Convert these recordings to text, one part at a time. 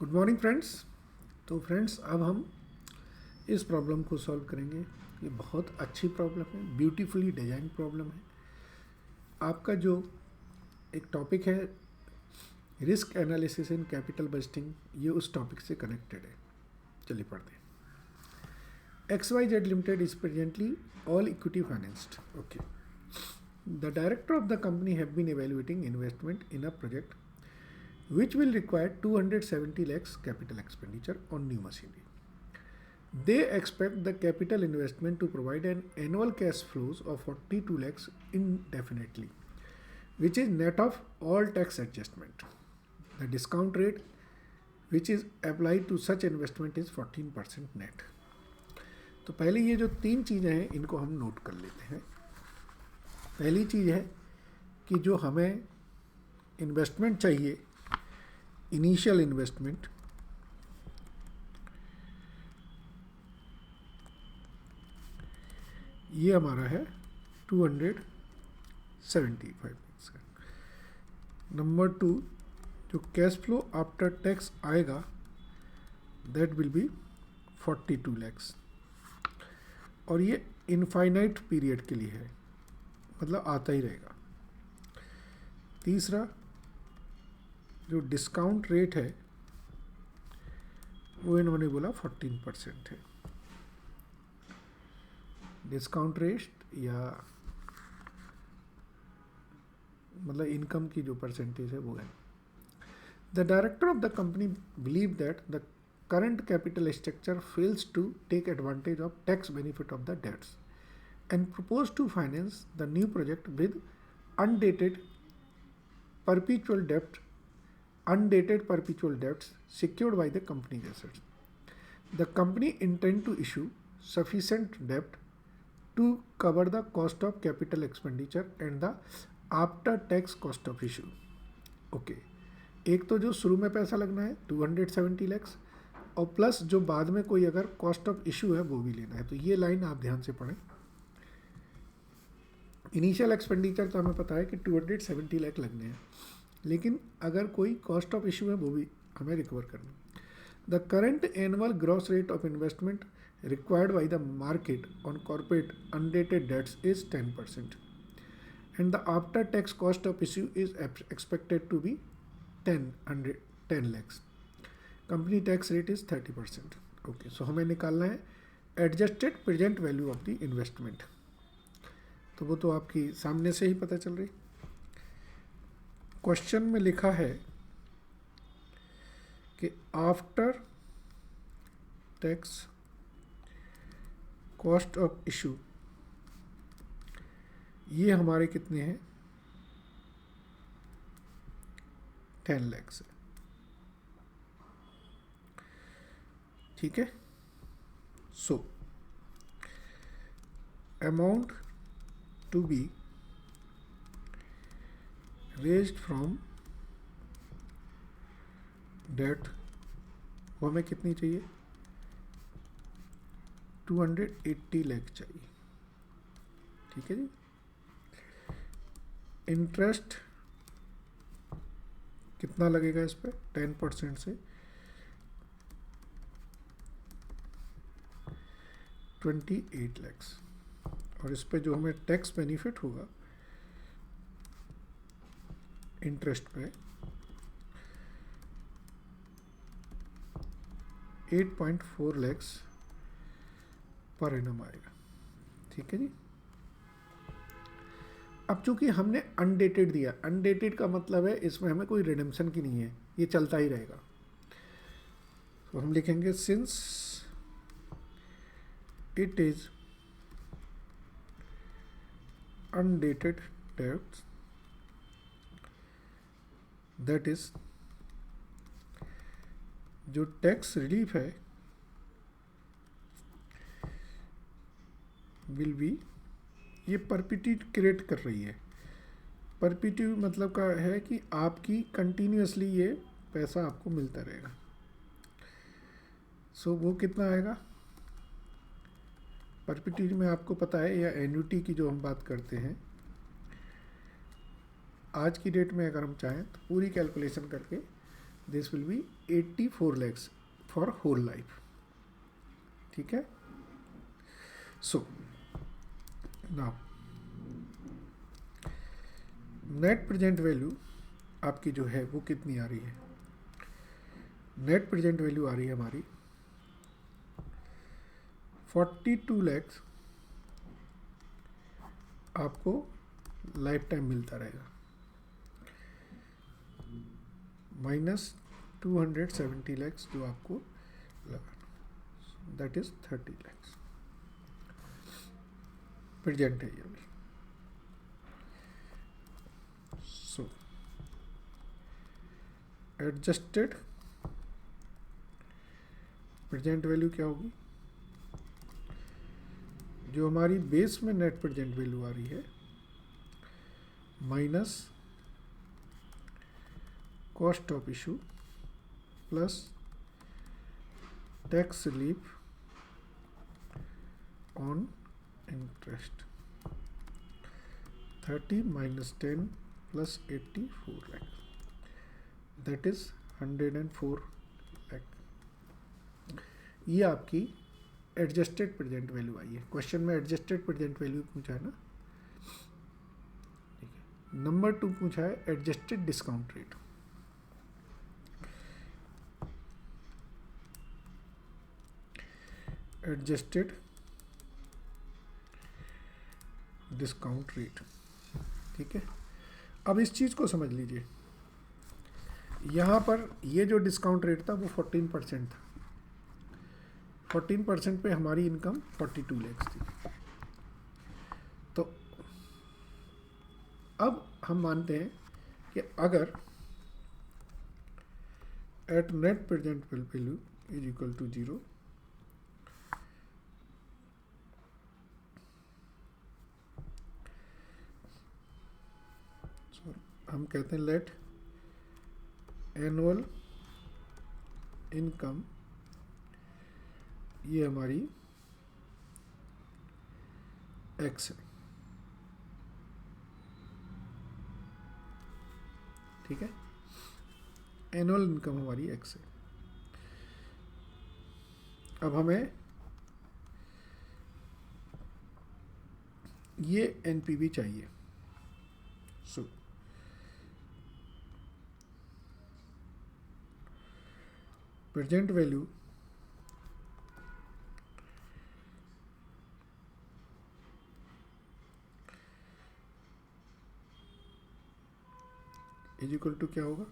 Good morning friends. तो friends अब हम इस प्रॉब्लम को सॉल्व करेंगे। ये बहुत अच्छी प्रॉब्लम है, ब्यूटीफुली डिजाइन प्रॉब्लम है। आपका जो एक टॉपिक है risk analysis in capital budgeting, ये उस टॉपिक से कनेक्टेड है। चलिए पढ़ते हैं। XYZ Limited is presently all equity financed. Okay. The director of the company have been evaluating investment in a project which will require 270 lakhs capital expenditure on new machinery. They expect the capital investment to provide an annual cash flows of 42 lakhs indefinitely, which is net of all tax adjustment. The discount rate which is applied to such investment is 14% net. तो पहले ये जो तीन चीज़ें हैं इनको हम note कर लेते हैं। पहली चीज़ है कि जो हमें इन्वेस्टमेंट चाहिए, इनिशियल इन्वेस्टमेंट, ये हमारा है 275 का। नंबर 2, जो कैश फ्लो आफ्टर टैक्स आएगा दैट विल बी 42 लैक्स, और ये इनफाइनाइट पीरियड के लिए है, मतलब आता ही रहेगा। तीसरा, जो डिस्काउंट रेट है वो इन्होंने बोला 14% है। डिस्काउंट रेट या मतलब इनकम की जो परसेंटेज है वो है। The director of the company believe that the current capital structure fails to take advantage of tax benefit of the debts and propose to finance the new project with undated perpetual debts secured by the company's assets. The company intend to issue sufficient debt to cover the cost of capital expenditure and the after tax cost of issue. Okay. एक तो जो शुरू में पैसा लगना है 270 lakhs, और plus जो बाद में कोई अगर कॉस्ट ऑफ इशू है वो भी लेना है। तो ये लाइन आप ध्यान से पढ़ें। इनिशियल एक्सपेंडिचर तो हमें पता है कि 270 लाख लगने हैं, लेकिन अगर कोई कॉस्ट ऑफ इशू है वो भी हमें रिकवर करना है। The current annual gross rate of investment required by the market on corporate undated debts is 10% and the after tax cost of issue is expected to be 10 lakhs. Company tax rate is 30%. Okay, so हमें निकालना है adjusted present value of the investment. तो वो तो आपकी सामने से ही पता चल रही। क्वेश्चन में लिखा है कि after tax cost of issue, ये हमारे कितने हैं, 10 lakhs है। ठीक है। So amount to be raised from debt, वो हमें कितनी चाहिए, 280 लाख चाहिए। ठीक है जी। इंटरेस्ट कितना लगेगा इस पर, 10% से 28 lakhs, और इस पे जो हमें टैक्स बेनिफिट होगा इंटरेस्ट पे 8.4 lakhs पर एनम आएगा। ठीक है जी। अब चूंकि हमने अनडेटेड दिया, अनडेटेड का मतलब है इसमें हमें कोई रिडेम्पशन की नहीं है, ये चलता ही रहेगा। तो हम लिखेंगे since it is undated debts, that is जो टैक्स रिलीफ है विल बी, ये परपिट्यूट क्रिएट कर रही है। परपिट्यूट मतलब का है कि आपकी कंटिन्यूसली ये पैसा आपको मिलता रहेगा। सो वो कितना आएगा, परपिट्यूटी में आपको पता है, या एन्युटी की जो हम बात करते हैं, आज की डेट में अगर हम चाहें तो पूरी कैलकुलेशन करके this will be 84 lakhs for whole life. ठीक है, so now net present value आपकी जो है वो कितनी आ रही है? नेट प्रेजेंट वैल्यू आ रही है हमारी 42 lakhs आपको लाइफ टाइम मिलता रहेगा, माइनस 270 lakhs जो आपको लगाना, दैट इज 30 lakhs प्रेजेंट है ये अभी। सो एडजस्टेड प्रेजेंट वैल्यू क्या होगी? जो हमारी बेस में नेट प्रेजेंट वैल्यू आ रही है minus cost of issue plus tax relief on interest, 30 minus 10 plus 84 lakh, that is 104 lakh। ये आपकी एडजस्टेड प्रेजेंट वैल्यू आई है। क्वेश्चन में एडजस्टेड प्रेजेंट वैल्यू पूछा है ना। ठीक है, नंबर 2 पूछा है adjusted discount rate. Adjusted discount rate, ठीक है। अब इस चीज़ को समझ लीजिए, यहाँ पर ये जो डिस्काउंट रेट था वो 14% था। 14% पे हमारी इनकम 42 lakhs थी। तो अब हम मानते हैं कि अगर at net present value is equal to 0, हम कहते हैं लेट एनुअल इनकम, ये हमारी एक्स है, ठीक है। एनुअल इनकम हमारी एक्स है। अब हमें ये एनपीवी चाहिए। So present value is equal to क्या होगा?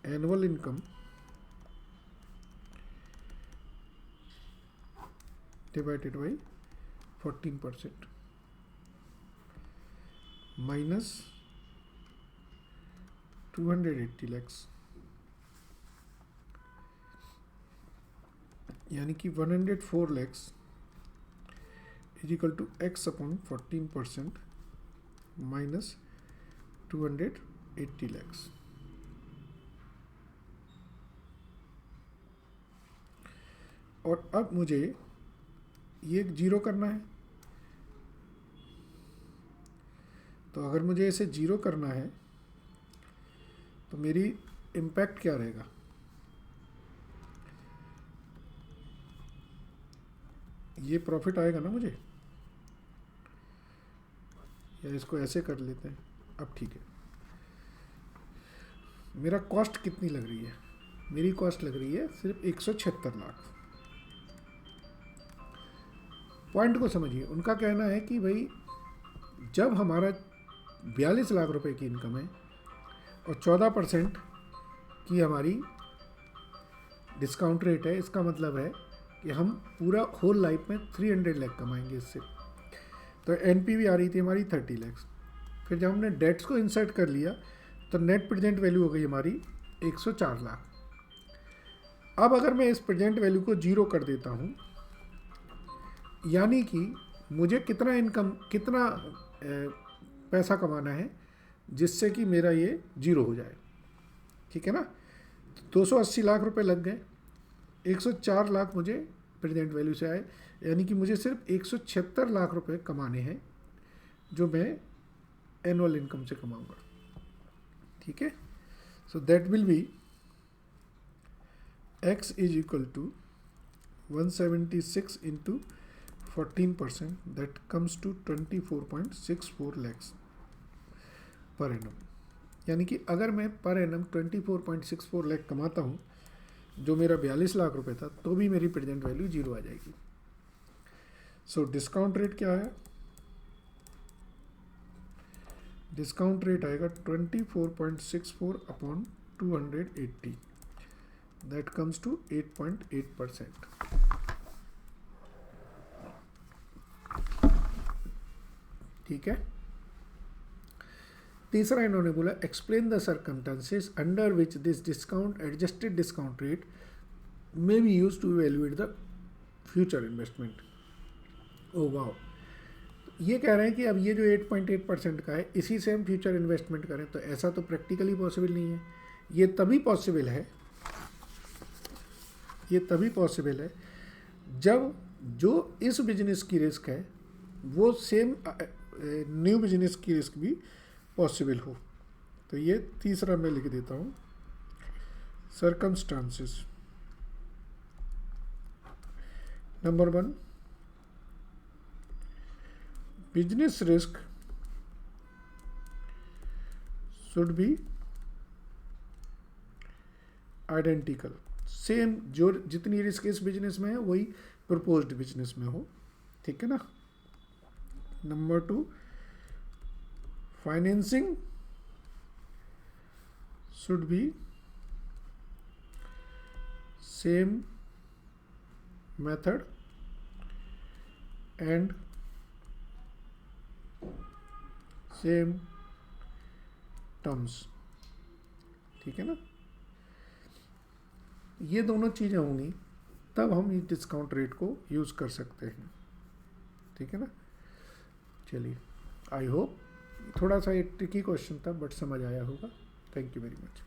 Annual income divided by 14% minus 280 lakhs, यानी कि 104 lakhs is equal to X upon 14% minus 280 lakhs। और अब मुझे ये जीरो करना है। तो अगर मुझे इसे जीरो करना है तो मेरी इम्पैक्ट क्या रहेगा? ये प्रॉफिट आएगा ना मुझे, या इसको ऐसे कर लेते हैं। अब ठीक है, मेरा कॉस्ट कितनी लग रही है? मेरी कॉस्ट लग रही है सिर्फ 176 लाख। पॉइंट को समझिए, उनका कहना है कि भाई जब हमारा 42 लाख रुपए की इनकम है और 14% की हमारी डिस्काउंट रेट है, इसका मतलब है कि हम पूरा होल लाइफ में 300 लाख कमाएंगे इससे। तो एनपीवी आ रही थी हमारी 30 lakhs। फिर जब हमने डेट्स को इंसर्ट कर लिया तो नेट प्रेजेंट वैल्यू हो गई हमारी 104 लाख। अब अगर मैं इस प्रेजेंट वैल्यू को जीरो कर देता हूँ, यानी कि मुझे कितना इनकम, कितना पैसा कमाना है जिससे कि मेरा ये जीरो हो जाए, ठीक है ना। 280 लाख रुपए लग गए, 104 लाख मुझे प्रेजेंट वैल्यू से आए, यानी कि मुझे सिर्फ 176 लाख रुपए कमाने हैं जो मैं एनुअल इनकम से कमाऊंगा, ठीक है। So that will be x is equal to 176 into 14%, that comes to 24.64 lakhs per annum. यानी कि अगर मैं पर एनम 24.64 लाख कमाता हूँ, जो मेरा 42 लाख रुपए था, तो भी मेरी प्रेजेंट वैल्यू 0 आ जाएगी। सो डिस्काउंट रेट क्या है? डिस्काउंट रेट आएगा 24.64 अपॉन 280, दैट कम्स टू 8.8%। ठीक है। तीसरा इन्होंने बोला explain the circumstances under which this discount adjusted discount rate may be use to evaluate the future investment. Oh वाह, ये कह रहे हैं कि अब ये जो 8.8% का है, इसी से हम फ्यूचर इन्वेस्टमेंट करें, तो ऐसा तो प्रैक्टिकली पॉसिबल नहीं है। ये तभी पॉसिबल है, ये तभी पॉसिबल है जब जो इस बिजनेस की रिस्क है वो सेम न्यू बिजनेस की रिस्क भी पॉसिबल हो। तो ये तीसरा मैं लिख देता हूँ, circumstances. Number 1, business risk should be identical, same जो जितनी रिस्क इस बिजनेस में है वही प्रपोज्ड बिजनेस में हो, ठीक है ना। Number 2, financing should be same method and same terms, ठीक है ना। ये दोनों चीज़ें होंगी तब हम इस डिस्काउंट रेट को यूज़ कर सकते हैं, ठीक है ना। चलिए, आई होप थोड़ा सा एक ट्रिकी क्वेश्चन था बट समझ आया होगा। Thank you very much.